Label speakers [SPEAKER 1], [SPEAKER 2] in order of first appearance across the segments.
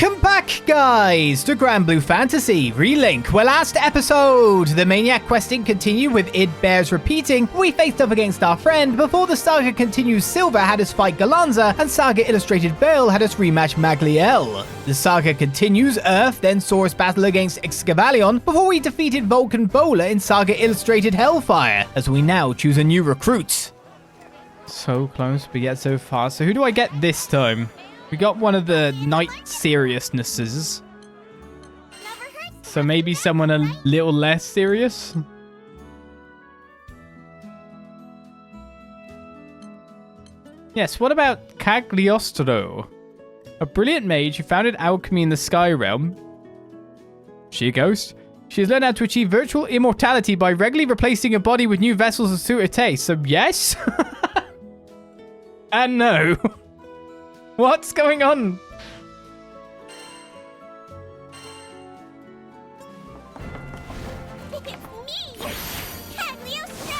[SPEAKER 1] Welcome back, guys, to Granblue Fantasy Relink, where last episode, the Maniac questing continued with It Bears Repeating. We faced up against our friend. Before the saga continues, Silver had us fight Galanza, and Saga Illustrated Bale had us rematch Magliel. The saga continues, Earth then saw us battle against Excavalion, before we defeated Vulcan Bowler in Saga Illustrated Hellfire, as we now choose a new recruit. So close, but yet so far. So who do I get this time? We got one of the night seriousnesses. So maybe someone a little less serious? Yes, what about Cagliostro? A brilliant mage who founded alchemy in the Sky Realm. She a ghost? She has learned how to achieve virtual immortality by regularly replacing her body with new vessels to suit her taste. So yes? And no. What's going on?
[SPEAKER 2] It's me, Cagliostro!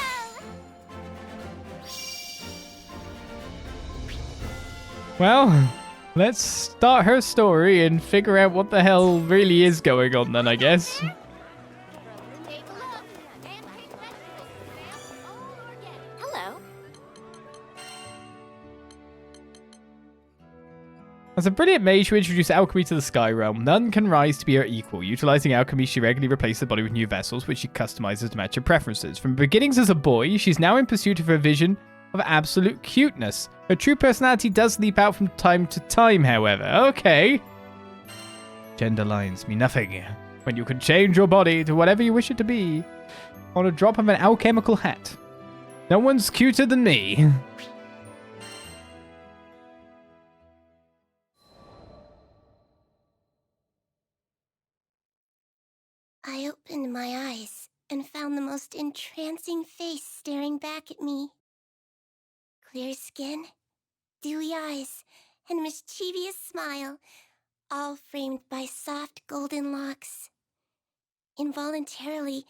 [SPEAKER 1] Well, let's start her story and figure out what the hell really is going on then, I guess.
[SPEAKER 2] Hello.
[SPEAKER 1] As a brilliant mage who introduced alchemy to the Sky Realm, none can rise to be her equal. Utilizing alchemy, she regularly replaces the body with new vessels, which she customizes to match her preferences. From beginnings as a boy, she's now in pursuit of her vision of absolute cuteness. Her true personality does leap out from time to time, however. Okay. Gender lines mean nothing when you can change your body to whatever you wish it to be on a drop of an alchemical hat. No one's cuter than me.
[SPEAKER 2] I opened my eyes and found the most entrancing face staring back at me. Clear skin, dewy eyes, and mischievous smile, all framed by soft golden locks. Involuntarily,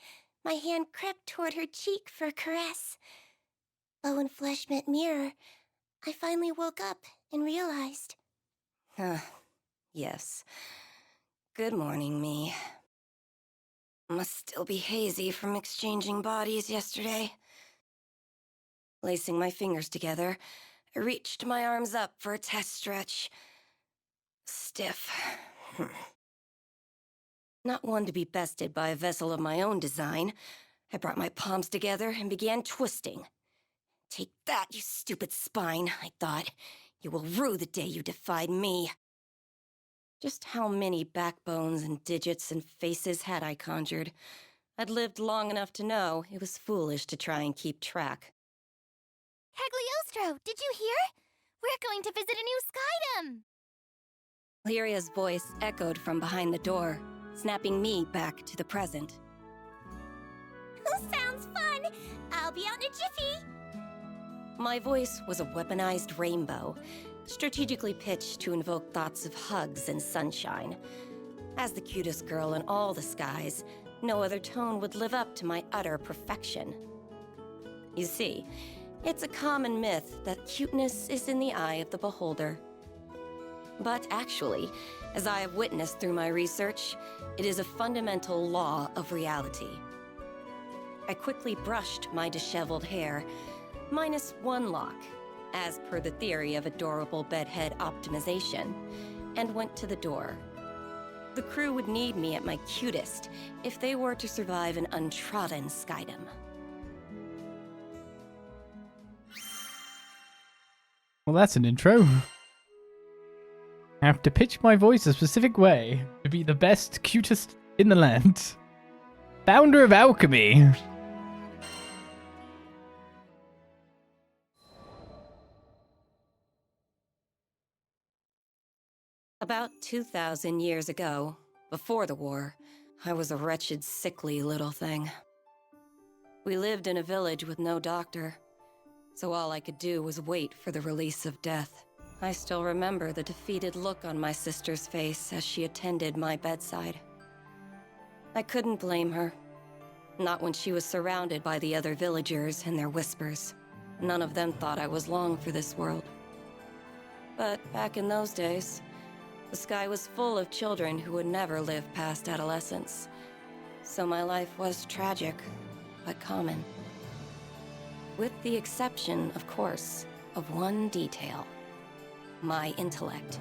[SPEAKER 2] my hand crept toward her cheek for a caress. But when flesh met mirror, I finally woke up and realized.
[SPEAKER 3] Yes. Good morning, me. Must still be hazy from exchanging bodies yesterday. Lacing my fingers together, I reached my arms up for a test stretch. Stiff. Not one to be bested by a vessel of my own design, I brought my palms together and began twisting. Take that, you stupid spine, I thought. You will rue the day you defied me. Just how many backbones and digits and faces had I conjured? I'd lived long enough to know it was foolish to try and keep track.
[SPEAKER 2] Cagliostro, did you hear? We're going to visit a new Skydom!
[SPEAKER 3] Lyria's voice echoed from behind the door, snapping me back to the present.
[SPEAKER 2] Sounds fun! I'll be out in a jiffy!
[SPEAKER 3] My voice was a weaponized rainbow, strategically pitched to invoke thoughts of hugs and sunshine. As the cutest girl in all the skies, no other tone would live up to my utter perfection. You see, it's a common myth that cuteness is in the eye of the beholder. But actually, as I have witnessed through my research, it is a fundamental law of reality. I quickly brushed my disheveled hair, minus one lock, as per the theory of adorable bedhead optimization, and went to the door. The crew would need me at my cutest if they were to survive an untrodden Skydom.
[SPEAKER 1] Well, that's an intro. I have to pitch my voice a specific way to be the best, cutest in the land. Founder of alchemy.
[SPEAKER 3] About 2,000 years ago, before the war, I was a wretched, sickly little thing. We lived in a village with no doctor, so all I could do was wait for the release of death. I still remember the defeated look on my sister's face as she attended my bedside. I couldn't blame her. Not when she was surrounded by the other villagers and their whispers. None of them thought I was long for this world. But back in those days, The sky was full of children who would never live past adolescence. So my life was tragic, but common. With the exception, of course, of one detail. My intellect.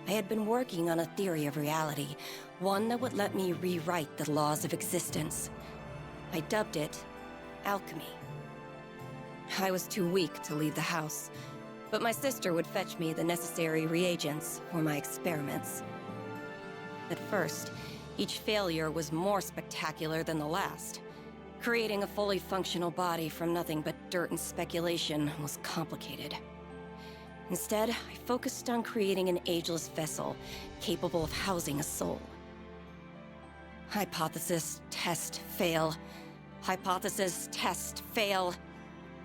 [SPEAKER 3] I had been working on a theory of reality, one that would let me rewrite the laws of existence. I dubbed it alchemy. I was too weak to leave the house, but my sister would fetch me the necessary reagents for my experiments. At first, each failure was more spectacular than the last. Creating a fully functional body from nothing but dirt and speculation was complicated. Instead, I focused on creating an ageless vessel capable of housing a soul. Hypothesis, test, fail. Hypothesis, test, fail.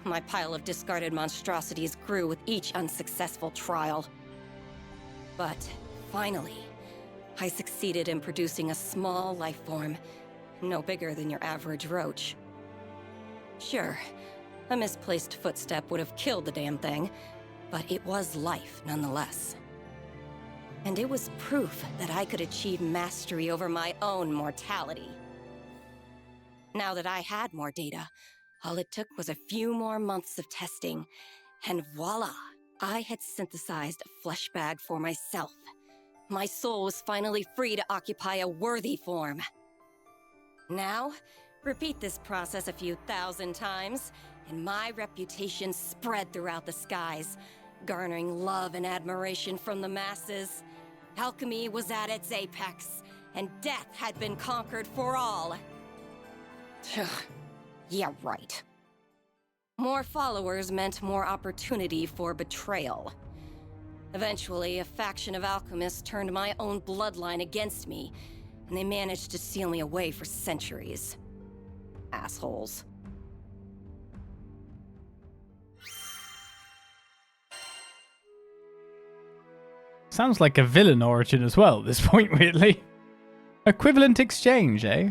[SPEAKER 3] My pile of discarded monstrosities grew with each unsuccessful trial. But finally, I succeeded in producing a small life form, no bigger than your average roach. Sure, a misplaced footstep would have killed the damn thing, but it was life nonetheless. And it was proof that I could achieve mastery over my own mortality. Now that I had more data, all it took was a few more months of testing, and voila! I had synthesized a flesh bag for myself. My soul was finally free to occupy a worthy form. Now, repeat this process a few thousand times, and my reputation spread throughout the skies, garnering love and admiration from the masses. Alchemy was at its apex, and death had been conquered for all. Yeah, right. More followers meant more opportunity for betrayal. Eventually, a faction of alchemists turned my own bloodline against me, and they managed to seal me away for centuries. Assholes.
[SPEAKER 1] Sounds like a villain origin as well at this point, weirdly. Equivalent exchange, eh?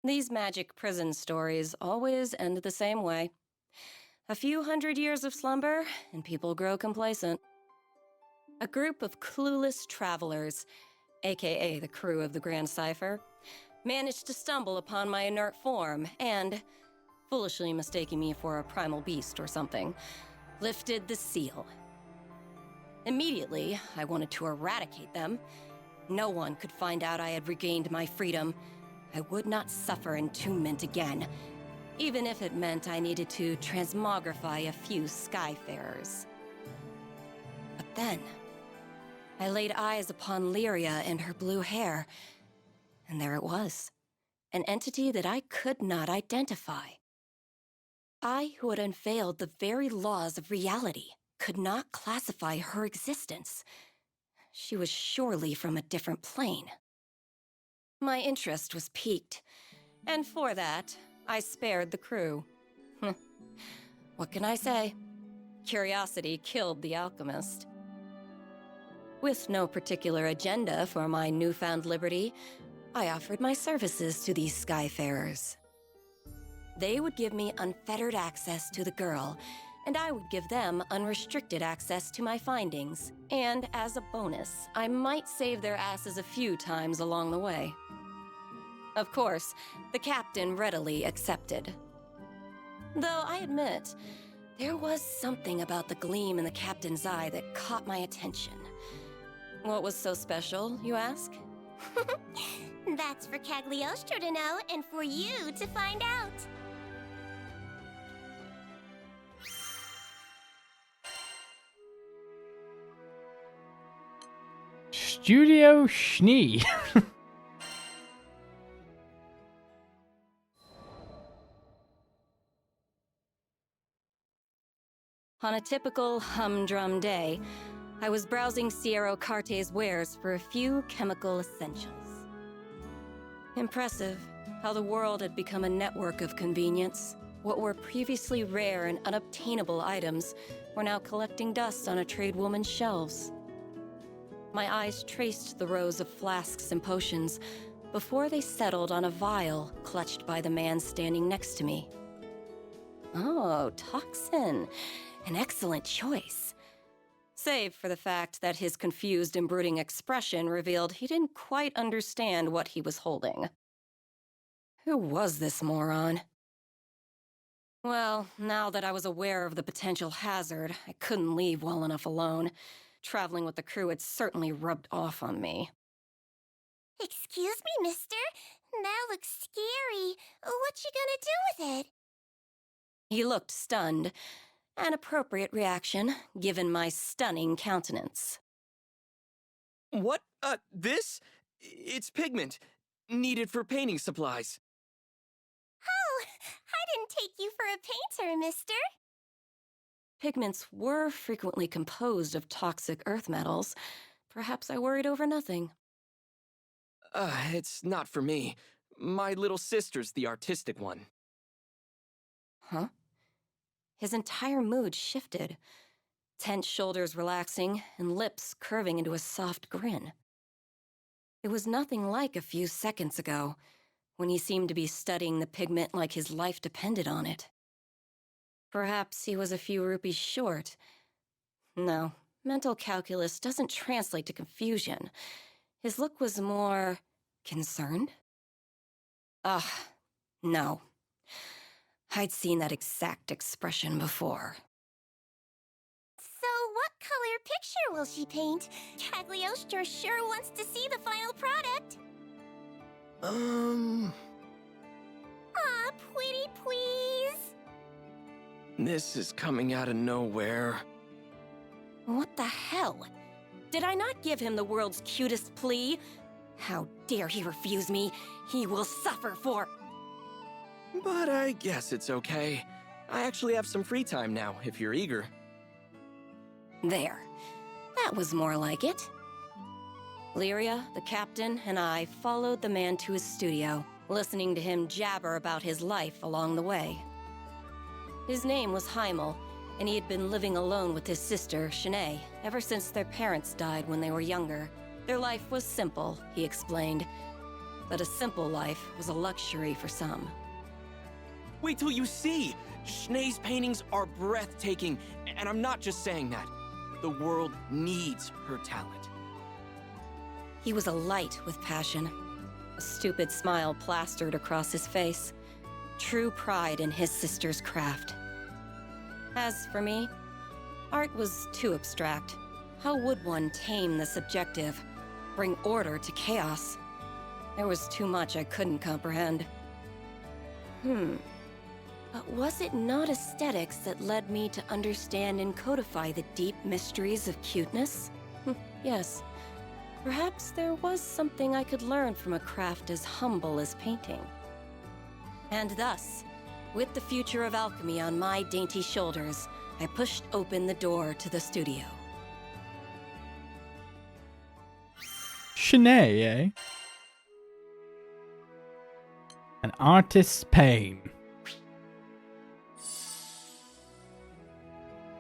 [SPEAKER 3] These magic prison stories always end the same way. A few hundred years of slumber, and people grow complacent. A group of clueless travelers, aka the crew of the Grandcypher, managed to stumble upon my inert form and, foolishly mistaking me for a primal beast or something, lifted the seal. Immediately, I wanted to eradicate them. No one could find out I had regained my freedom. I would not suffer entombment again, even if it meant I needed to transmogrify a few skyfarers. But then, I laid eyes upon Lyria and her blue hair, and there it was, an entity that I could not identify. I, who had unveiled the very laws of reality, could not classify her existence. She was surely from a different plane. My interest was piqued, and for that, I spared the crew. What can I say? Curiosity killed the alchemist. With no particular agenda for my newfound liberty, I offered my services to these skyfarers. They would give me unfettered access to the girl, and I would give them unrestricted access to my findings. And as a bonus, I might save their asses a few times along the way. Of course, the captain readily accepted. Though I admit, there was something about the gleam in the captain's eye that caught my attention. What was so special, you ask?
[SPEAKER 2] That's for Cagliostro to know and for you to find out.
[SPEAKER 1] Studio Schnee.
[SPEAKER 3] On a typical humdrum day, I was browsing Sierra Carte's wares for a few chemical essentials. Impressive how the world had become a network of convenience. What were previously rare and unobtainable items were now collecting dust on a tradeswoman's shelves. My eyes traced the rows of flasks and potions, before they settled on a vial clutched by the man standing next to me. Oh, toxin. An excellent choice. Save for the fact that his confused and brooding expression revealed he didn't quite understand what he was holding. Who was this moron? Well, now that I was aware of the potential hazard, I couldn't leave well enough alone. Traveling with the crew had certainly rubbed off on me.
[SPEAKER 2] Excuse me, mister? That looks scary. What you gonna do with it?
[SPEAKER 3] He looked stunned, an appropriate reaction, given my stunning countenance.
[SPEAKER 4] What? This? It's pigment. Needed for painting supplies.
[SPEAKER 2] Oh, I didn't take you for a painter, mister.
[SPEAKER 3] Pigments were frequently composed of toxic earth metals. Perhaps I worried over nothing.
[SPEAKER 4] It's not for me. My little sister's the artistic one.
[SPEAKER 3] Huh? His entire mood shifted. Tense shoulders relaxing and lips curving into a soft grin. It was nothing like a few seconds ago, when he seemed to be studying the pigment like his life depended on it. Perhaps he was a few rupees short. No, mental calculus doesn't translate to confusion. His look was more concerned. No. I'd seen that exact expression before.
[SPEAKER 2] So what color picture will she paint? Cagliostro sure wants to see the final product. Aw, pretty please.
[SPEAKER 4] This is coming out of nowhere.
[SPEAKER 3] What the hell? Did I not give him the world's cutest plea? How dare he refuse me? He will suffer for...
[SPEAKER 4] But I guess it's okay. I actually have some free time now, if you're eager.
[SPEAKER 3] There. That was more like it. Lyria, the captain, and I followed the man to his studio, listening to him jabber about his life along the way. His name was Heimel, and he had been living alone with his sister, Shanae, ever since their parents died when they were younger. Their life was simple, he explained, but a simple life was a luxury for some.
[SPEAKER 4] Wait till you see! Shanae's paintings are breathtaking, and I'm not just saying that. The world needs her talent.
[SPEAKER 3] He was alight with passion. A stupid smile plastered across his face. True pride in his sister's craft. As for me, art was too abstract. How would one tame the subjective, bring order to chaos? There was too much I couldn't comprehend. But was it not aesthetics that led me to understand and codify the deep mysteries of cuteness? Yes. Perhaps there was something I could learn from a craft as humble as painting. And thus, with the future of alchemy on my dainty shoulders, I pushed open the door to the studio.
[SPEAKER 1] Shanae, eh? An artist's pain.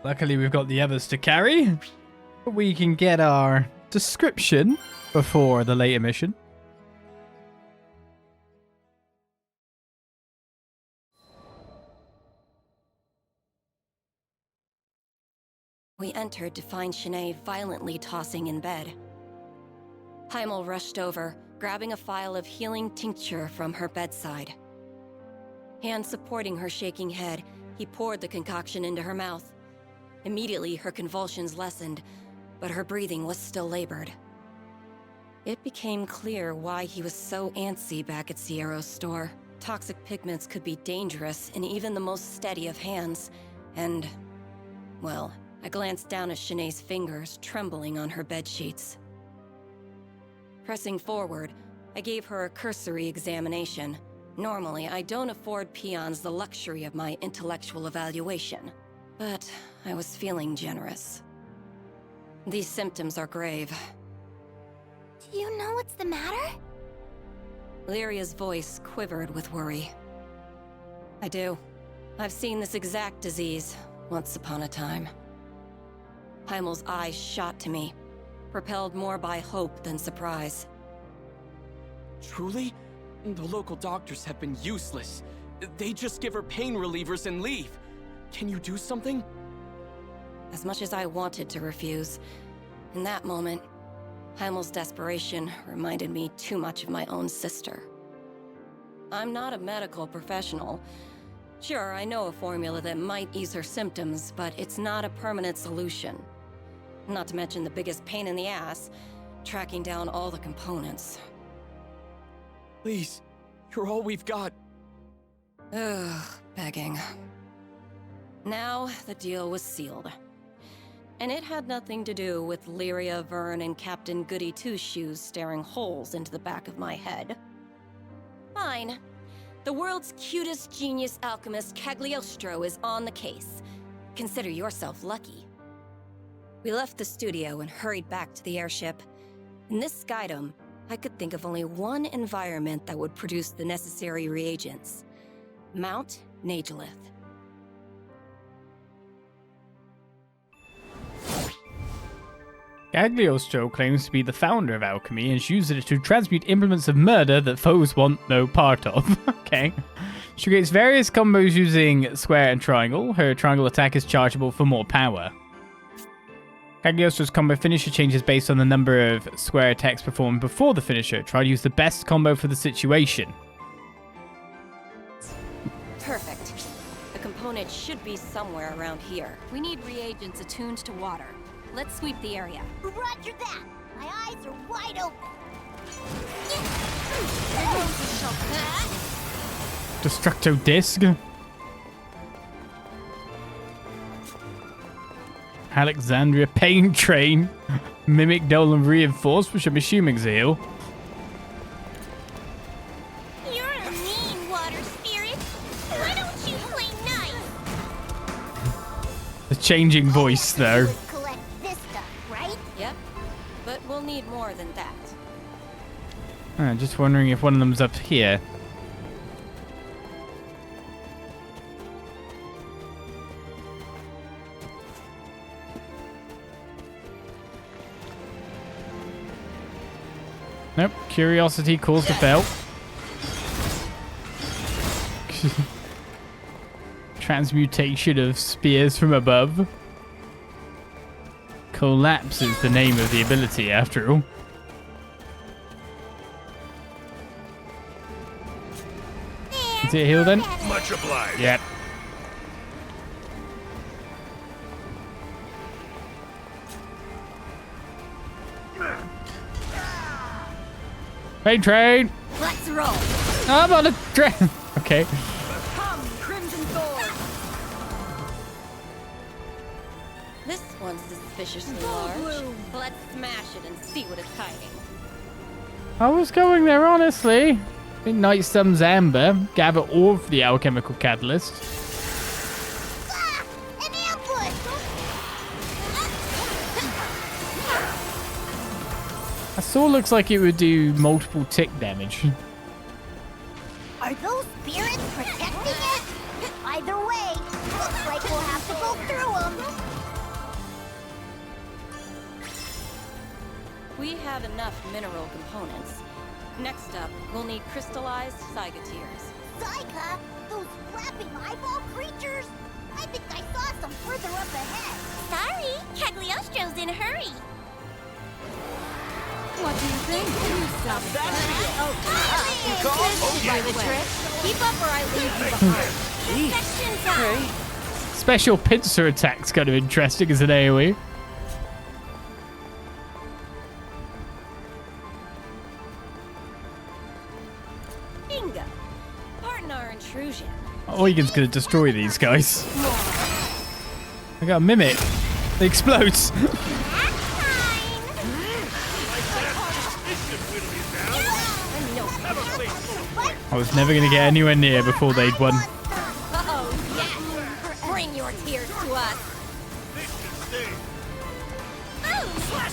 [SPEAKER 1] Luckily, we've got the others to carry. But we can get our description before the later mission.
[SPEAKER 3] We entered to find Shanae violently tossing in bed. Heimel rushed over, grabbing a phial of healing tincture from her bedside. Hand supporting her shaking head, he poured the concoction into her mouth. Immediately, her convulsions lessened, but her breathing was still labored. It became clear why he was so antsy back at Sierra's store. Toxic pigments could be dangerous in even the most steady of hands, and... well, I glanced down at Shanae's fingers trembling on her bedsheets. Pressing forward, I gave her a cursory examination. Normally, I don't afford peons the luxury of my intellectual evaluation, but I was feeling generous. These symptoms are grave.
[SPEAKER 2] Do you know what's the matter?
[SPEAKER 3] Lyria's voice quivered with worry. I do. I've seen this exact disease once upon a time. Heimel's eyes shot to me, propelled more by hope than surprise.
[SPEAKER 4] Truly? The local doctors have been useless. They just give her pain relievers and leave. Can you do something?
[SPEAKER 3] As much as I wanted to refuse, in that moment, Heimel's desperation reminded me too much of my own sister. I'm not a medical professional. Sure, I know a formula that might ease her symptoms, but it's not a permanent solution. Not to mention the biggest pain in the ass, tracking down all the components.
[SPEAKER 4] Please, you're all we've got.
[SPEAKER 3] Ugh, begging. Now, the deal was sealed. And it had nothing to do with Lyria, Vern, and Captain Goody Two-Shoes staring holes into the back of my head. Fine. The world's cutest genius alchemist, Cagliostro, is on the case. Consider yourself lucky. We left the studio and hurried back to the airship. In this Skydom, I could think of only one environment that would produce the necessary reagents. Mount Nagelith.
[SPEAKER 1] Cagliostro claims to be the founder of alchemy and uses it to transmute implements of murder that foes want no part of. Okay. She creates various combos using square and triangle. Her triangle attack is chargeable for more power. Cagliostro's combo finisher changes based on the number of square attacks performed before the finisher. Try to use the best combo for the situation.
[SPEAKER 3] Perfect. The component should be somewhere around here.
[SPEAKER 5] We need reagents attuned to water. Let's sweep the area.
[SPEAKER 2] Roger that! My eyes are wide open!
[SPEAKER 1] Destructo Disc. Alexandria Pain Train. Mimic Dolan Reinforced, which I'm assuming is a heal.
[SPEAKER 2] You're a mean water spirit! Why don't you play nice?
[SPEAKER 1] The changing voice, though.
[SPEAKER 2] Collect this stuff, right?
[SPEAKER 3] Yep. But we'll need more than that.
[SPEAKER 1] Just wondering if one of them's up here. Nope. Curiosity calls to fail. Transmutation of spears from above. Collapse is the name of the ability, after all. Is it a heal then?
[SPEAKER 6] Much obliged.
[SPEAKER 1] Yep. Pain train!
[SPEAKER 3] Let's roll!
[SPEAKER 1] I'm on a train! Okay.
[SPEAKER 3] Come, Crimson Thorn! This one's suspiciously large. Let's smash it and see what it's hiding.
[SPEAKER 1] I was going there, honestly. Ignite some Amber. Gather all of the alchemical catalyst.
[SPEAKER 2] Ah! An ambush!
[SPEAKER 1] That sword looks like it would do multiple tick damage.
[SPEAKER 2] Are those spirits protecting it? Either way, looks like we'll have to go through them.
[SPEAKER 3] We have enough mineral components. Next up, we'll need crystallized Zygoteers.
[SPEAKER 2] Zyka? Those flapping eyeball creatures? I think I saw some further up ahead. Sorry, Cagliostro's in a hurry.
[SPEAKER 5] What do you think?
[SPEAKER 3] By the trick. Keep up or I leave you behind.
[SPEAKER 2] Section time.
[SPEAKER 1] Special pincer attack's kind of interesting as an AoE.
[SPEAKER 3] Bingo. Pardon our intrusion.
[SPEAKER 1] Eugen's gonna destroy these guys. I got a mimic. It explodes. I was never gonna get anywhere near before they'd won.
[SPEAKER 3] Uh-oh, yes. Bring your tears to us.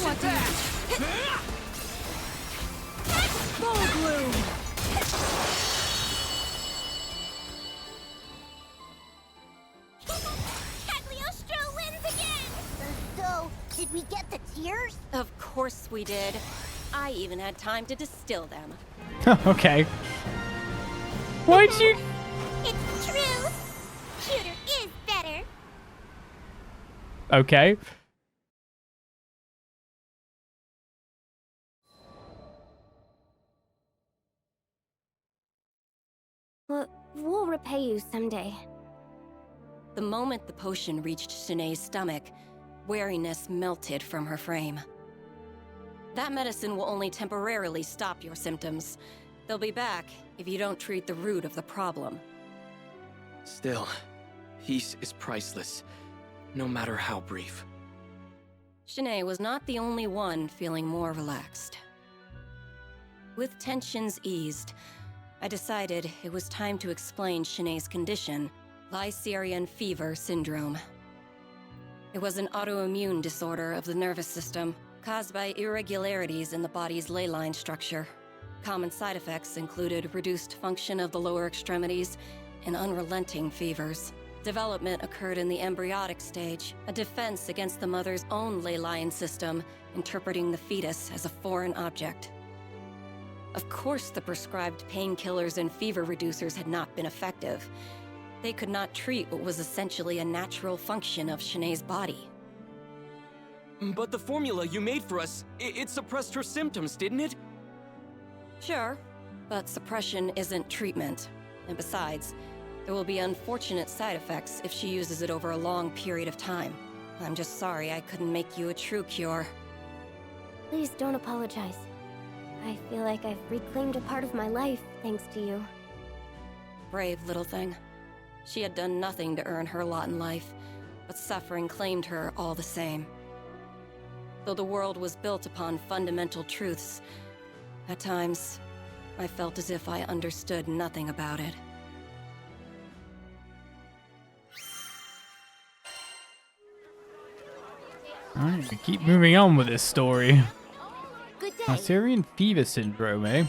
[SPEAKER 5] What do you... Goldblue!
[SPEAKER 2] Cagliostro wins again! So, did we get the tears?
[SPEAKER 3] Of course we did. I even had time to distill them.
[SPEAKER 1] Okay. Why'd you...
[SPEAKER 2] It's true. Cuter is better.
[SPEAKER 1] Okay.
[SPEAKER 2] We'll repay you someday.
[SPEAKER 3] The moment the potion reached Shanae's stomach, wariness melted from her frame. That medicine will only temporarily stop your symptoms. They'll be back if you don't treat the root of the problem.
[SPEAKER 4] Still, peace is priceless, no matter how brief.
[SPEAKER 3] Shanae was not the only one feeling more relaxed. With tensions eased, I decided it was time to explain Shanae's condition, Lycerian fever syndrome. It was an autoimmune disorder of the nervous system, caused by irregularities in the body's ley line structure. Common side effects included reduced function of the lower extremities and unrelenting fevers. Development occurred in the embryonic stage, a defense against the mother's own ley line system, interpreting the fetus as a foreign object. Of course, the prescribed painkillers and fever reducers had not been effective. They could not treat what was essentially a natural function of Shanae's body.
[SPEAKER 4] But the formula you made for us, it suppressed her symptoms, didn't it?
[SPEAKER 3] Sure, but suppression isn't treatment. And besides, there will be unfortunate side effects if she uses it over a long period of time. I'm just sorry I couldn't make you a true cure.
[SPEAKER 2] Please don't apologize. I feel like I've reclaimed a part of my life thanks to you.
[SPEAKER 3] Brave little thing. She had done nothing to earn her lot in life, but suffering claimed her all the same. Though the world was built upon fundamental truths, at times, I felt as if I understood nothing about it.
[SPEAKER 1] Alright, we keep moving on with this story.
[SPEAKER 2] Good day.
[SPEAKER 1] Lycerian fever syndrome, eh?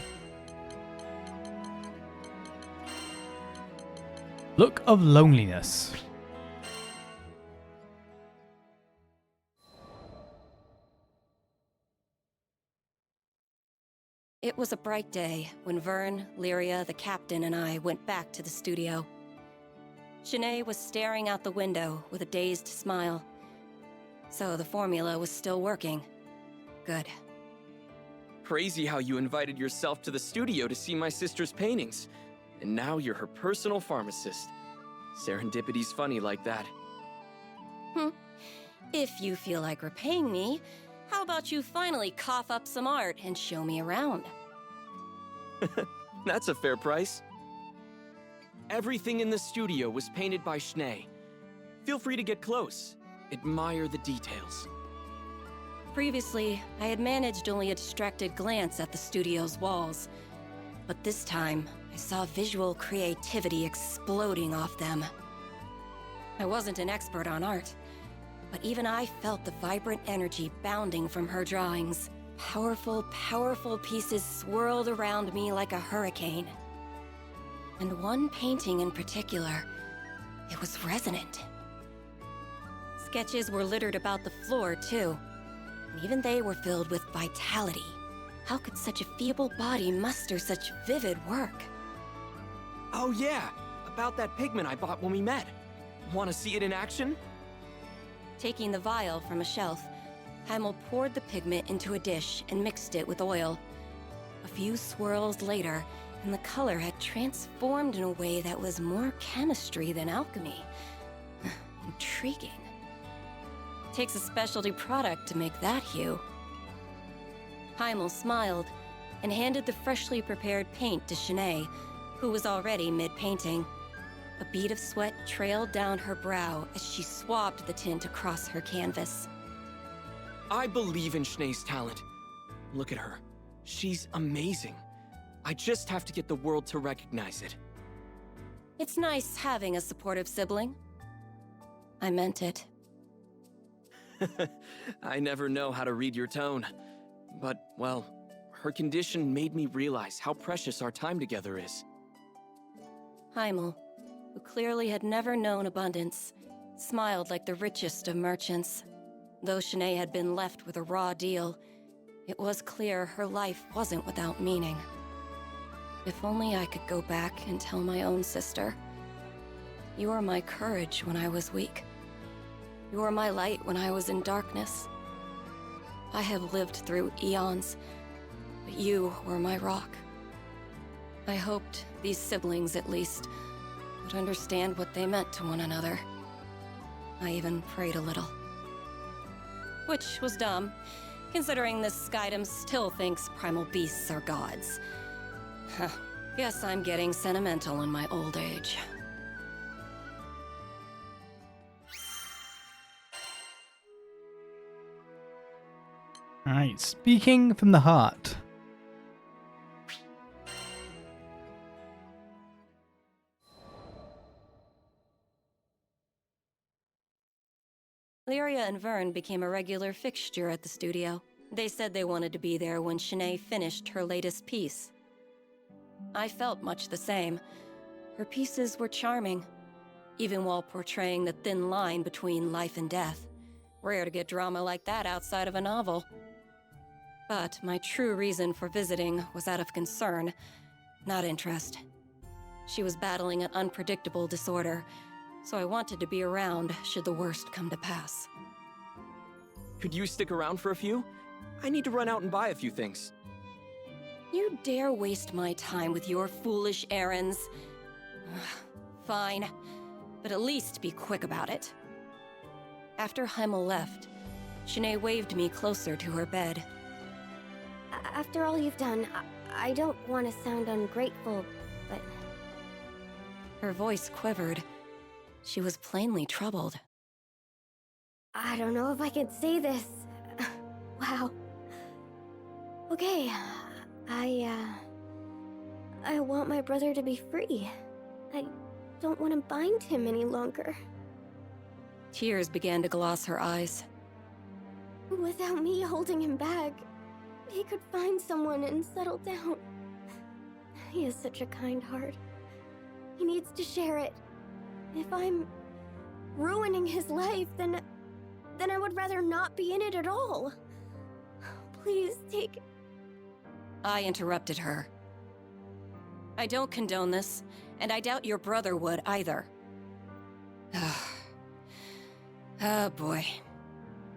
[SPEAKER 1] Look of loneliness.
[SPEAKER 3] It was a bright day when Vern, Lyria, the captain, and I went back to the studio. Shanae was staring out the window with a dazed smile. So the formula was still working. Good.
[SPEAKER 4] Crazy how you invited yourself to the studio to see my sister's paintings. And now you're her personal pharmacist. Serendipity's funny like that.
[SPEAKER 3] If you feel like repaying me, how about you finally cough up some art and show me around?
[SPEAKER 4] That's a fair price. Everything in the studio was painted by Shanae. Feel free to get close. Admire the details.
[SPEAKER 3] Previously, I had managed only a distracted glance at the studio's walls. But this time, I saw visual creativity exploding off them. I wasn't an expert on art, but even I felt the vibrant energy bounding from her drawings. Powerful, powerful pieces swirled around me like a hurricane. And one painting in particular, it was resonant. Sketches were littered about the floor, too. And even they were filled with vitality. How could such a feeble body muster such vivid work?
[SPEAKER 4] Oh yeah, about that pigment I bought when we met. Want to see it in action?
[SPEAKER 3] Taking the vial from a shelf, Heimel poured the pigment into a dish and mixed it with oil. A few swirls later, and the color had transformed in a way that was more chemistry than alchemy. Intriguing. Takes a specialty product to make that hue. Heimel smiled and handed the freshly prepared paint to Shanae, who was already mid-painting. A bead of sweat trailed down her brow as she swabbed the tint across her canvas.
[SPEAKER 4] I believe in Shanae's talent. Look at her. She's amazing. I just have to get the world to recognize it.
[SPEAKER 3] It's nice having a supportive sibling. I meant it.
[SPEAKER 4] I never know how to read your tone. But, well, her condition made me realize how precious our time together is.
[SPEAKER 3] Heimel, who clearly had never known abundance, smiled like the richest of merchants. Though Shanae had been left with a raw deal, It was clear her life wasn't without meaning. If only I could go back and tell my own sister, "You were my courage when I was weak. You were my light when I was in darkness. I have lived through eons, but you were my rock." I hoped these siblings, at least, would understand what they meant to one another. I even prayed a little. Which was dumb, considering this Skydom still thinks primal beasts are gods. Huh. Guess I'm getting sentimental in my old age.
[SPEAKER 1] Alright, speaking from the heart.
[SPEAKER 3] Lyria and Vern became a regular fixture at the studio. They said they wanted to be there when Shanae finished her latest piece. I felt much the same. Her pieces were charming, even while portraying the thin line between life and death. Rare to get drama like that outside of a novel. But my true reason for visiting was out of concern, not interest. She was battling an unpredictable disorder, so I wanted to be around should the worst come to pass.
[SPEAKER 4] Could you stick around for a few? I need to run out and buy a few things.
[SPEAKER 3] You dare waste my time with your foolish errands? Fine, but at least be quick about it. After Heimel left, Shanae waved me closer to her bed.
[SPEAKER 2] After all you've done, I don't want to sound ungrateful, but...
[SPEAKER 3] Her voice quivered. She was plainly troubled.
[SPEAKER 2] I don't know if I can say this. Wow. Okay, I want my brother to be free. I don't want to bind him any longer.
[SPEAKER 3] Tears began to gloss her eyes.
[SPEAKER 2] Without me holding him back, he could find someone and settle down. He has such a kind heart. He needs to share it. If I'm ruining his life, then I would rather not be in it at all. Please take...
[SPEAKER 3] I interrupted her. I don't condone this, and I doubt your brother would either. Oh boy.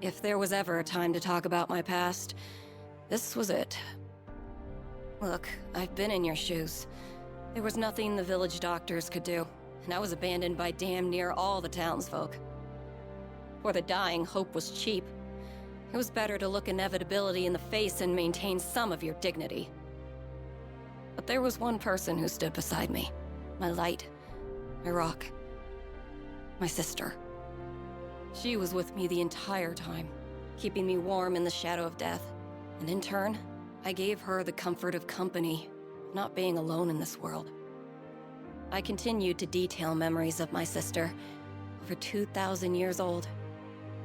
[SPEAKER 3] If there was ever a time to talk about my past, this was it. Look, I've been in your shoes. There was nothing the village doctors could do, and I was abandoned by damn near all the townsfolk. For the dying, hope was cheap. It was better to look inevitability in the face and maintain some of your dignity. But there was one person who stood beside me. My light, my rock, my sister. She was with me the entire time, keeping me warm in the shadow of death. And in turn, I gave her the comfort of company, not being alone in this world. I continued to detail memories of my sister, over 2,000 years old,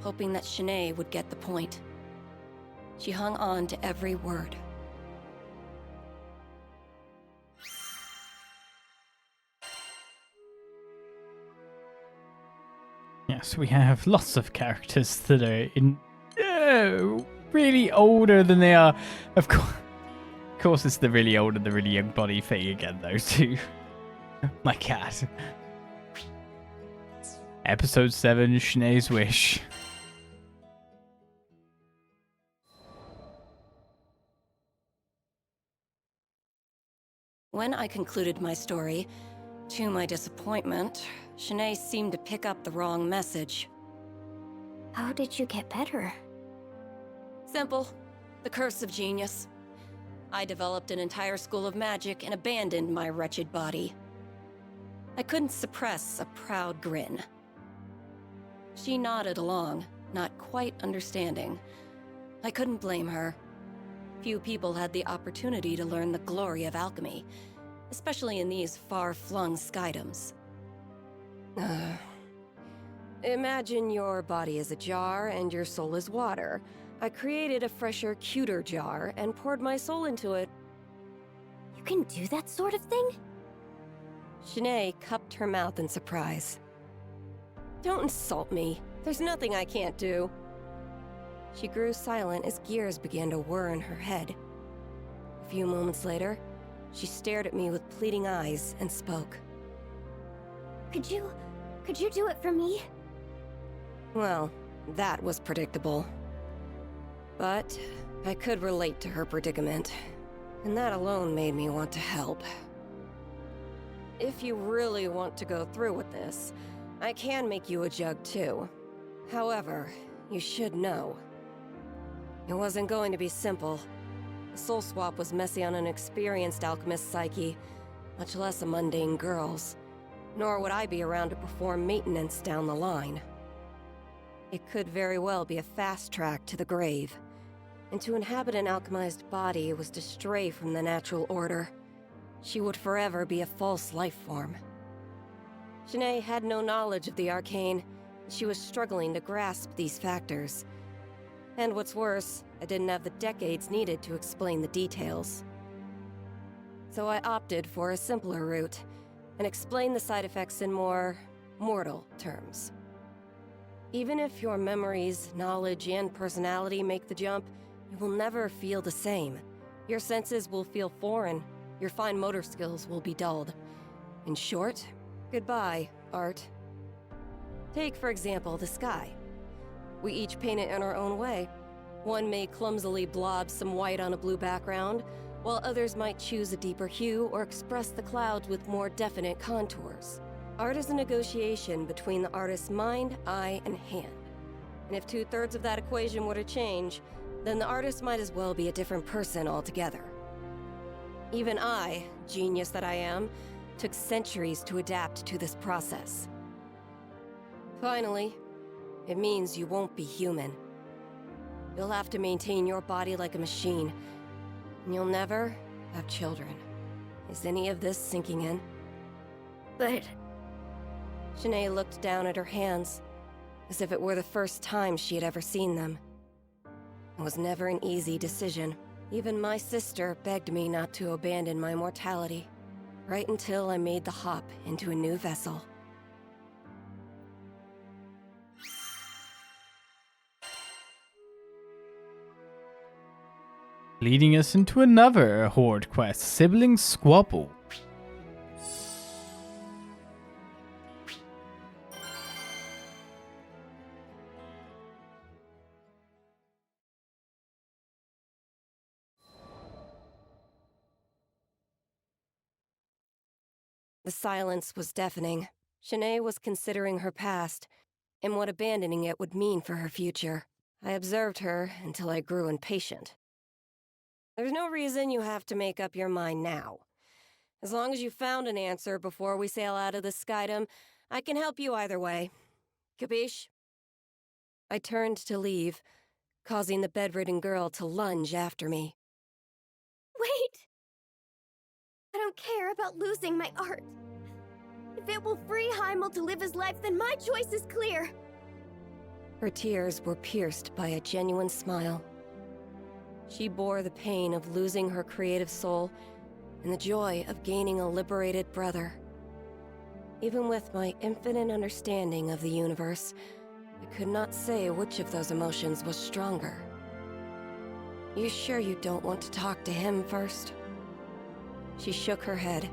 [SPEAKER 3] hoping that Shanae would get the point. She hung on to every word.
[SPEAKER 1] Yes, we have lots of characters that are in really older than they are. Of course, it's the really old and the really young body thing again, though, too. My cat. Episode 7, Shanae's Wish.
[SPEAKER 3] When I concluded my story, to my disappointment, Shanae seemed to pick up the wrong message.
[SPEAKER 2] How did you get better?
[SPEAKER 3] Simple. The curse of genius. I developed an entire school of magic and abandoned my wretched body. I couldn't suppress a proud grin. She nodded along, not quite understanding. I couldn't blame her. Few people had the opportunity to learn the glory of alchemy, especially in these far-flung Skydoms. Imagine your body is a jar and your soul is water. I created a fresher, cuter jar and poured my soul into it.
[SPEAKER 2] You can do that sort of thing?
[SPEAKER 3] Shanae cupped her mouth in surprise. Don't insult me. There's nothing I can't do. She grew silent as gears began to whir in her head. A few moments later, she stared at me with pleading eyes and spoke.
[SPEAKER 2] Could you do it for me?
[SPEAKER 3] Well, that was predictable. But I could relate to her predicament, and that alone made me want to help. If you really want to go through with this, I can make you a jug too. However, you should know, it wasn't going to be simple. The soul swap was messy on an experienced alchemist's psyche, much less a mundane girl's. Nor would I be around to perform maintenance down the line. It could very well be a fast track to the grave. And to inhabit an alchemized body was to stray from the natural order. She would forever be a false life form. Shanae had no knowledge of the arcane, and she was struggling to grasp these factors. And what's worse, I didn't have the decades needed to explain the details. So I opted for a simpler route, and explained the side effects in more mortal terms. Even if your memories, knowledge, and personality make the jump, you will never feel the same. Your senses will feel foreign, your fine motor skills will be dulled. In short, goodbye, art. Take, for example, the sky. We each paint it in our own way. One may clumsily blob some white on a blue background, while others might choose a deeper hue or express the clouds with more definite contours. Art is a negotiation between the artist's mind, eye, and hand. And if 2/3 of that equation were to change, then the artist might as well be a different person altogether. Even I, genius that I am, took centuries to adapt to this process. Finally, it means you won't be human. You'll have to maintain your body like a machine, and you'll never have children. Is any of this sinking in?
[SPEAKER 2] But...
[SPEAKER 3] Shanae looked down at her hands, as if it were the first time she had ever seen them. It was never an easy decision. Even my sister begged me not to abandon my mortality, right until I made the hop into a new vessel.
[SPEAKER 1] Leading us into another Horde quest, Sibling Squabble.
[SPEAKER 3] The silence was deafening. Shanae was considering her past, and what abandoning it would mean for her future. I observed her until I grew impatient. There's no reason you have to make up your mind now. As long as you found an answer before we sail out of the Skydom, I can help you either way. Capiche? I turned to leave, causing the bedridden girl to lunge after me.
[SPEAKER 2] Wait! I don't care about losing my art. If it will free Heimel to live his life, then my choice is clear.
[SPEAKER 3] Her tears were pierced by a genuine smile. She bore the pain of losing her creative soul and the joy of gaining a liberated brother. Even with my infinite understanding of the universe, I could not say which of those emotions was stronger. You sure you don't want to talk to him first? She shook her head.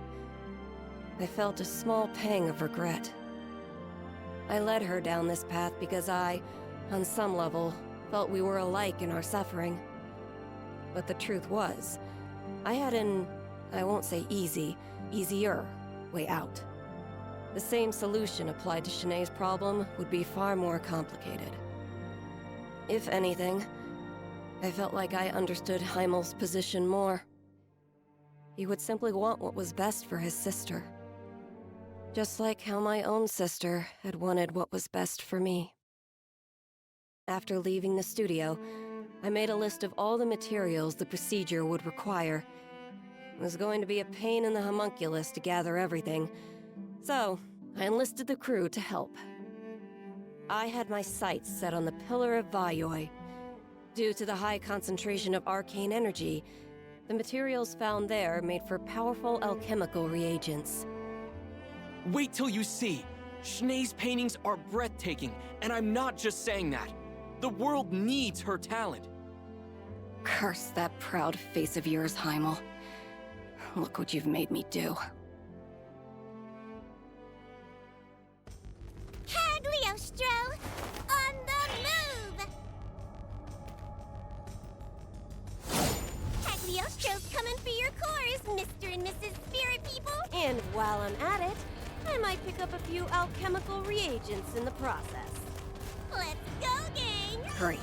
[SPEAKER 3] I felt a small pang of regret. I led her down this path because I, on some level, felt we were alike in our suffering. But the truth was, I had an, I won't say easier way out. The same solution applied to Shanae's problem would be far more complicated. If anything, I felt like I understood Heimel's position more. He would simply want what was best for his sister. Just like how my own sister had wanted what was best for me. After leaving the studio, I made a list of all the materials the procedure would require. It was going to be a pain in the homunculus to gather everything, so I enlisted the crew to help. I had my sights set on the Pillar of Vayoi. Due to the high concentration of arcane energy, the materials found there made for powerful alchemical reagents.
[SPEAKER 4] Wait till you see! Shanae's paintings are breathtaking, and I'm not just saying that. The world needs her talent.
[SPEAKER 5] Curse that proud face of yours, Heimel. Look what you've made me do.
[SPEAKER 2] Cagliostro! On the move! Cagliostro's coming for your cores, Mr. and Mrs. Spirit People!
[SPEAKER 6] And while I'm at it, I might pick up a few alchemical reagents in the process.
[SPEAKER 2] Let's go, gang!
[SPEAKER 6] Great.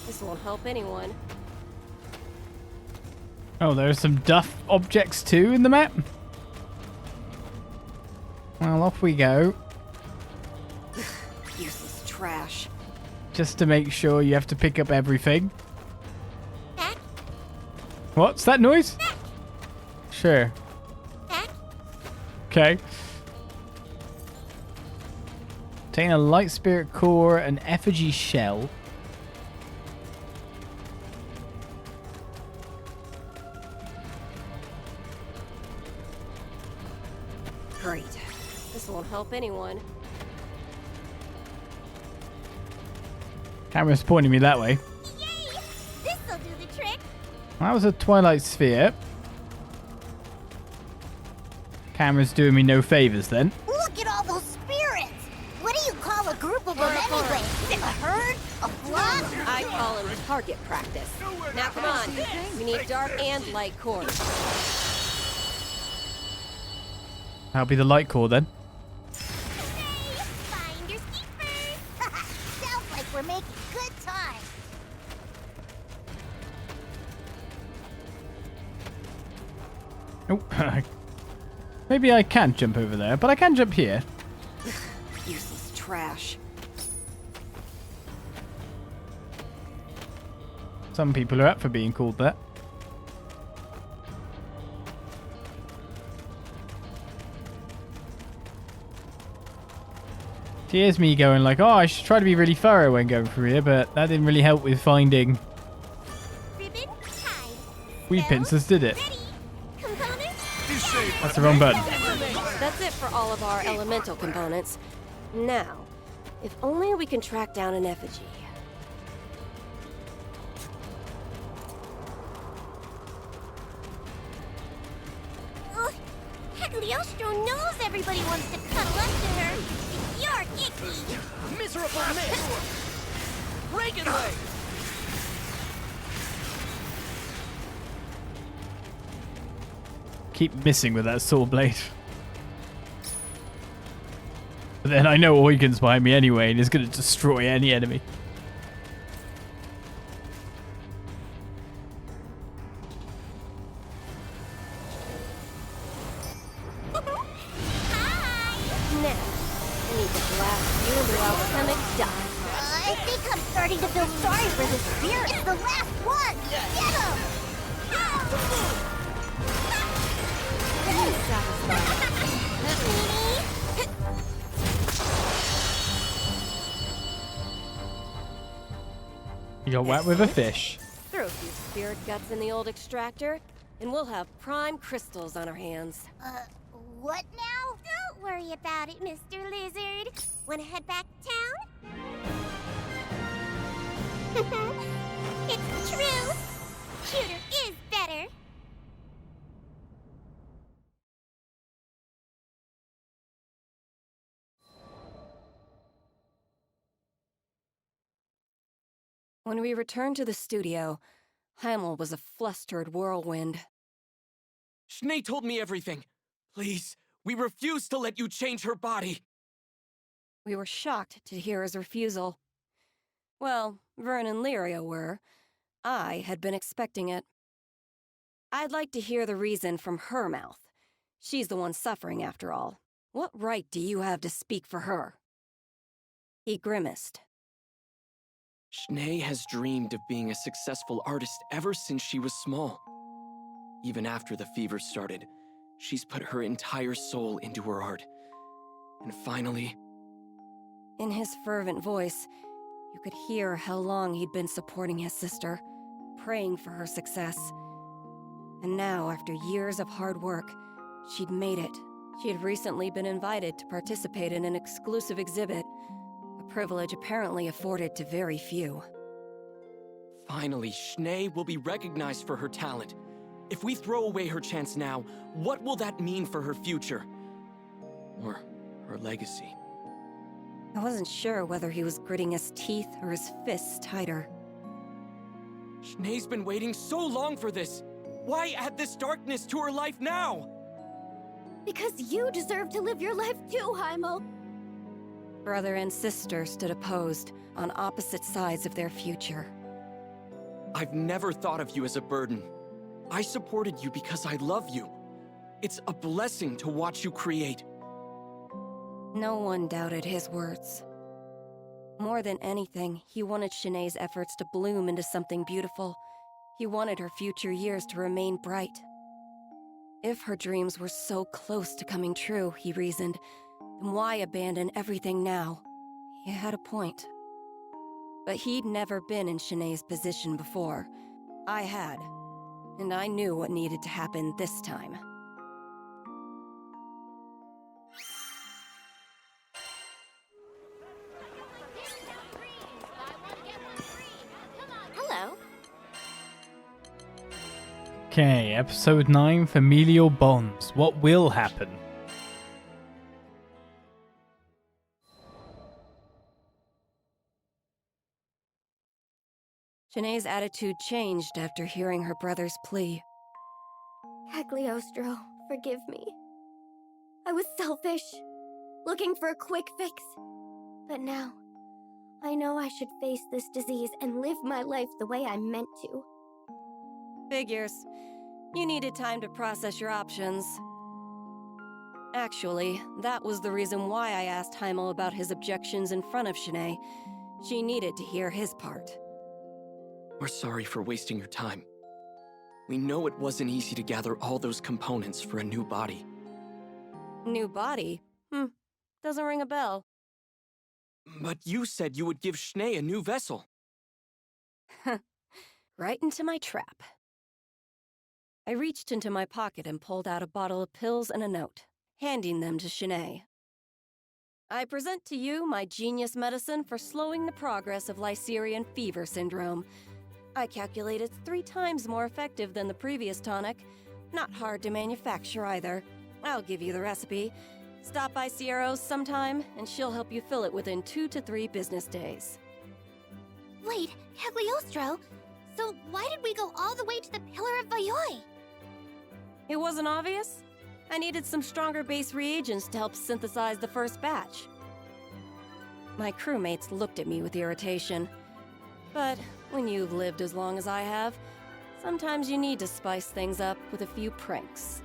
[SPEAKER 6] This won't help anyone.
[SPEAKER 1] Oh, there's some duff objects too in the map. Well, off we go.
[SPEAKER 5] Useless trash.
[SPEAKER 1] Just to make sure you have to pick up everything.
[SPEAKER 2] Back,
[SPEAKER 1] What's that noise?
[SPEAKER 2] back,
[SPEAKER 1] Sure.
[SPEAKER 2] back.
[SPEAKER 1] Okay. Obtain a light spirit core, an effigy shell.
[SPEAKER 6] Great. This won't help anyone.
[SPEAKER 1] Camera's pointing me that way.
[SPEAKER 2] Yay! This'll do the trick!
[SPEAKER 1] That was a twilight sphere. Camera's doing me no favors then.
[SPEAKER 2] Look at all those spirits! What do you call a group of them anyway? Is it a herd? A flock?
[SPEAKER 6] I call them target practice. Now come on. We need dark and light cores.
[SPEAKER 1] That'll be the light core then.
[SPEAKER 2] Hooray! Find your keepers! Sounds like we're making good time.
[SPEAKER 1] Oh, maybe I can't jump over there, but I can jump here.
[SPEAKER 5] Useless trash.
[SPEAKER 1] Some people are up for being called that. Here's me going like, oh, I should try to be really thorough when going through here, but that didn't really help with finding
[SPEAKER 2] Ribbon tied.
[SPEAKER 1] weed pincers, did it?
[SPEAKER 2] Ready. Components?
[SPEAKER 1] That's the wrong button.
[SPEAKER 6] That's it for all of our elemental components. Now, if only we can track down an effigy.
[SPEAKER 2] Ugh, Cagliostro knows everybody wants to cuddle up to her. You're icky.
[SPEAKER 4] Miserable miss! Reagan leg!
[SPEAKER 1] Keep missing with that saw blade. But then I know Eugen's behind me anyway, and he's going to destroy any enemy.
[SPEAKER 6] Now, we need to blast you into alchemic dust.
[SPEAKER 2] I think I'm starting to feel sorry for this spirit. It's the last one. Get him!
[SPEAKER 1] You got whacked with a fish.
[SPEAKER 6] Throw a few spirit guts in the old extractor, and we'll have prime crystals on our hands.
[SPEAKER 2] What now? Don't worry about it, Mr. Lizard. Wanna head back town? It's true. Cuter is better.
[SPEAKER 5] When we returned to the studio, Heimel was a flustered whirlwind.
[SPEAKER 4] Schnee told me everything. Please, we refuse to let you change her body.
[SPEAKER 5] We were shocked to hear his refusal. Well, Vern and Lyria were. I had been expecting it. I'd like to hear the reason from her mouth. She's the one suffering, after all. What right do you have to speak for her? He grimaced.
[SPEAKER 4] Schnee has dreamed of being a successful artist ever since she was small. Even after the fever started, she's put her entire soul into her art. And finally...
[SPEAKER 5] In his fervent voice, you could hear how long he'd been supporting his sister, praying for her success. And now, after years of hard work, she'd made it. She had recently been invited to participate in an exclusive exhibit, a privilege apparently afforded to very few.
[SPEAKER 4] Finally, Schnee will be recognized for her talent. If we throw away her chance now, what will that mean for her future? Or her legacy?
[SPEAKER 5] I wasn't sure whether he was gritting his teeth or his fists tighter.
[SPEAKER 4] Schnee's been waiting so long for this! Why add this darkness to her life now?
[SPEAKER 6] Because you deserve to live your life too, Heimel.
[SPEAKER 5] Brother and sister stood opposed, on opposite sides of their future.
[SPEAKER 4] I've never thought of you as a burden. I supported you because I love you. It's a blessing to watch you create.
[SPEAKER 5] No one doubted his words. More than anything, he wanted Shanae's efforts to bloom into something beautiful. He wanted her future years to remain bright. If her dreams were so close to coming true, he reasoned, then why abandon everything now? He had a point. But he'd never been in Shanae's position before. I had. And I knew what needed to happen this time.
[SPEAKER 6] Hello.
[SPEAKER 1] Okay, episode 9, Familial Bonds. What will happen?
[SPEAKER 5] Shanae's attitude changed after hearing her brother's plea.
[SPEAKER 6] Cagliostro, forgive me. I was selfish, looking for a quick fix. But now, I know I should face this disease and live my life the way I meant to.
[SPEAKER 5] Figures. You needed time to process your options. Actually, that was the reason why I asked Heimel about his objections in front of Shanae. She needed to hear his part.
[SPEAKER 4] We're sorry for wasting your time. We know it wasn't easy to gather all those components for a new body.
[SPEAKER 5] New body? Doesn't ring a bell.
[SPEAKER 4] But you said you would give Schnee a new vessel.
[SPEAKER 5] Right into my trap. I reached into my pocket and pulled out a bottle of pills and a note, handing them to Shanae. I present to you my genius medicine for slowing the progress of Lycerian fever syndrome. I calculate it's 3 times more effective than the previous tonic. Not hard to manufacture either. I'll give you the recipe. Stop by Sierra's sometime, and she'll help you fill it within 2 to 3 business days.
[SPEAKER 2] Wait, Cagliostro? So why did we go all the way to the Pillar of Vayoi?
[SPEAKER 5] It wasn't obvious? I needed some stronger base reagents to help synthesize the first batch. My crewmates looked at me with irritation. But when you've lived as long as I have, sometimes you need to spice things up with a few pranks.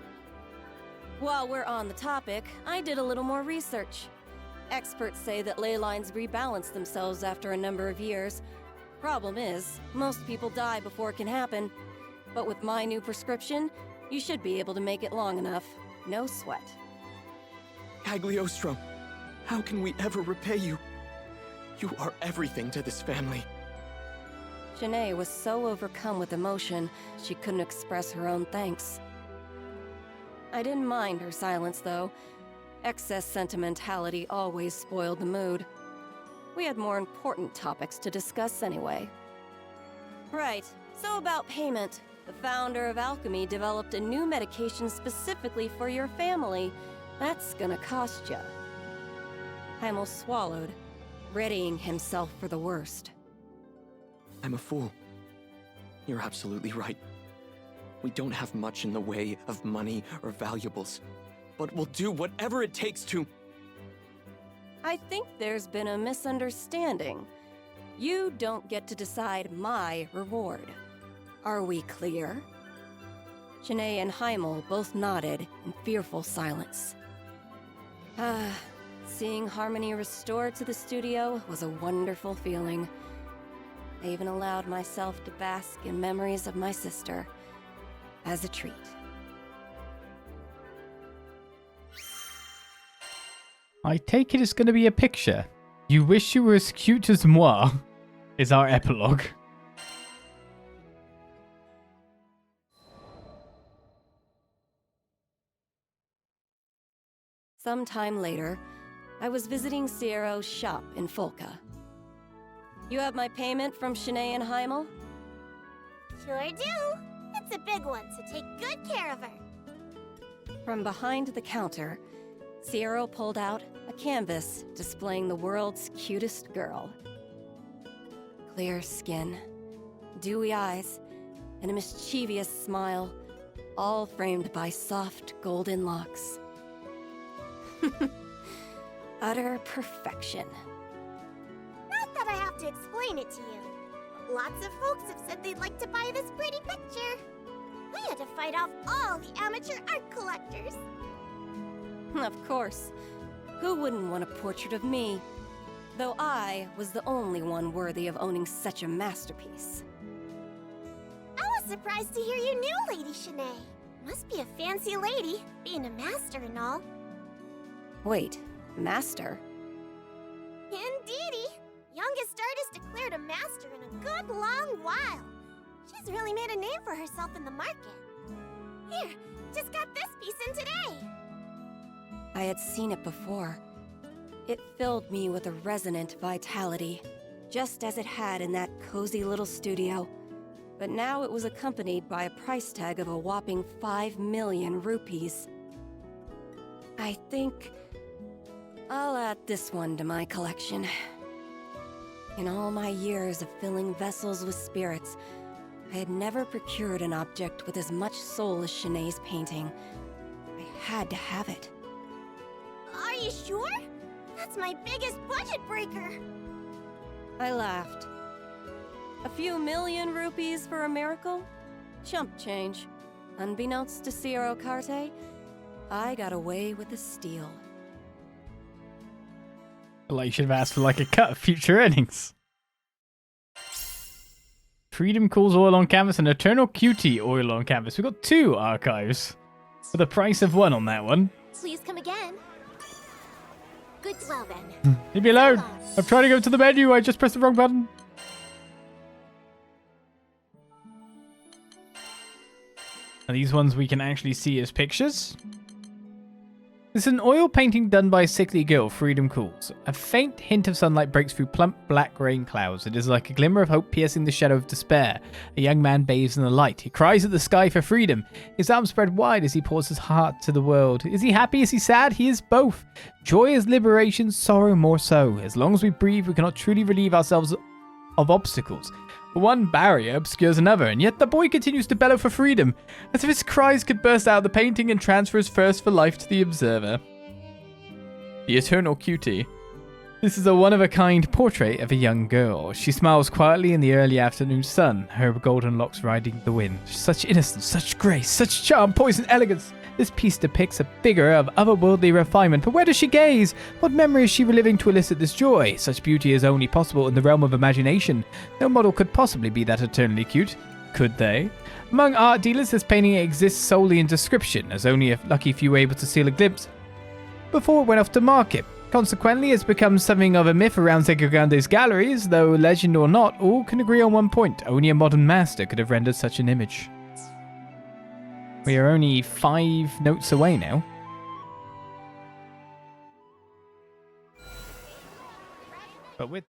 [SPEAKER 5] While we're on the topic, I did a little more research. Experts say that ley lines rebalance themselves after a number of years. Problem is, most people die before it can happen. But with my new prescription, you should be able to make it long enough. No sweat.
[SPEAKER 4] Cagliostro, how can we ever repay you? You are everything to this family.
[SPEAKER 5] Shanae was so overcome with emotion, she couldn't express her own thanks. I didn't mind her silence, though. Excess sentimentality always spoiled the mood. We had more important topics to discuss anyway. Right, so about payment. The founder of Alchemy developed a new medication specifically for your family. That's gonna cost ya. Heimel swallowed, readying himself for the worst.
[SPEAKER 4] I'm a fool. You're absolutely right. We don't have much in the way of money or valuables, but we'll do whatever it takes to...
[SPEAKER 5] I think there's been a misunderstanding. You don't get to decide my reward. Are we clear? Shanae and Heimel both nodded in fearful silence. Seeing harmony restored to the studio was a wonderful feeling. I even allowed myself to bask in memories of my sister as a treat.
[SPEAKER 1] I take it it's going to be a picture. You wish you were as cute as moi, is our epilogue.
[SPEAKER 5] Sometime later, I was visiting Ciero's shop in Folca. You have my payment from Shanae and Heimel?
[SPEAKER 2] Sure do. It's a big one, so take good care of her.
[SPEAKER 5] From behind the counter, Ciero pulled out a canvas displaying the world's cutest girl. Clear skin, dewy eyes, and a mischievous smile, all framed by soft golden locks. Utter perfection.
[SPEAKER 2] Not that I have to explain it to you. But lots of folks have said they'd like to buy this pretty picture. We had to fight off all the amateur art collectors.
[SPEAKER 5] Of course. Who wouldn't want a portrait of me? Though I was the only one worthy of owning such a masterpiece.
[SPEAKER 2] I was surprised to hear you knew Lady Shanae. Must be a fancy lady, being a master and all.
[SPEAKER 5] Wait, master?
[SPEAKER 2] Indeedy! Youngest artist declared a master in a good long while. She's really made a name for herself in the market. Here, just got this piece in today.
[SPEAKER 5] I had seen it before. It filled me with a resonant vitality, just as it had in that cozy little studio. But now it was accompanied by a price tag of a whopping 5 million rupees. I think I'll add this one to my collection. In all my years of filling vessels with spirits, I had never procured an object with as much soul as Shanae's painting. I had to have it.
[SPEAKER 2] Are you sure? That's my biggest budget breaker.
[SPEAKER 5] I laughed. A few million rupees for a miracle? Chump change. Unbeknownst to Ciero Carte, I got away with the steal.
[SPEAKER 1] Like you should have asked for like a cut of future earnings. Freedom Calls oil on canvas and Eternal Cutie oil on canvas. We've got 2 archives for the price of 1 on that one.
[SPEAKER 2] Please come again. Good, well then.
[SPEAKER 1] Leave me alone. I'm trying to go to the menu. I just pressed the wrong button. Are these ones we can actually see as pictures? This is an oil painting done by a sickly girl, Freedom Calls. A faint hint of sunlight breaks through plump black rain clouds. It is like a glimmer of hope piercing the shadow of despair. A young man bathes in the light. He cries at the sky for freedom. His arms spread wide as he pours his heart to the world. Is he happy? Is he sad? He is both. Joy is liberation, sorrow more so. As long as we breathe, we cannot truly relieve ourselves of obstacles. One barrier obscures another, and yet the boy continues to bellow for freedom, as if his cries could burst out of the painting and transfer his thirst for life to the observer. The Eternal Cutie. This is a one-of-a-kind portrait of a young girl. She smiles quietly in the early afternoon sun, her golden locks riding the wind. Such innocence, such grace, such charm, poise, and elegance. This piece depicts a figure of otherworldly refinement, but where does she gaze? What memory is she reliving to elicit this joy? Such beauty is only possible in the realm of imagination. No model could possibly be that eternally cute. Could they? Among art dealers, this painting exists solely in description, as only a lucky few were able to steal a glimpse before it went off to market. Consequently, it's become something of a myth around Zegagrande's galleries, though legend or not, all can agree on one point. Only a modern master could have rendered such an image. We are only 5 notes away now. But with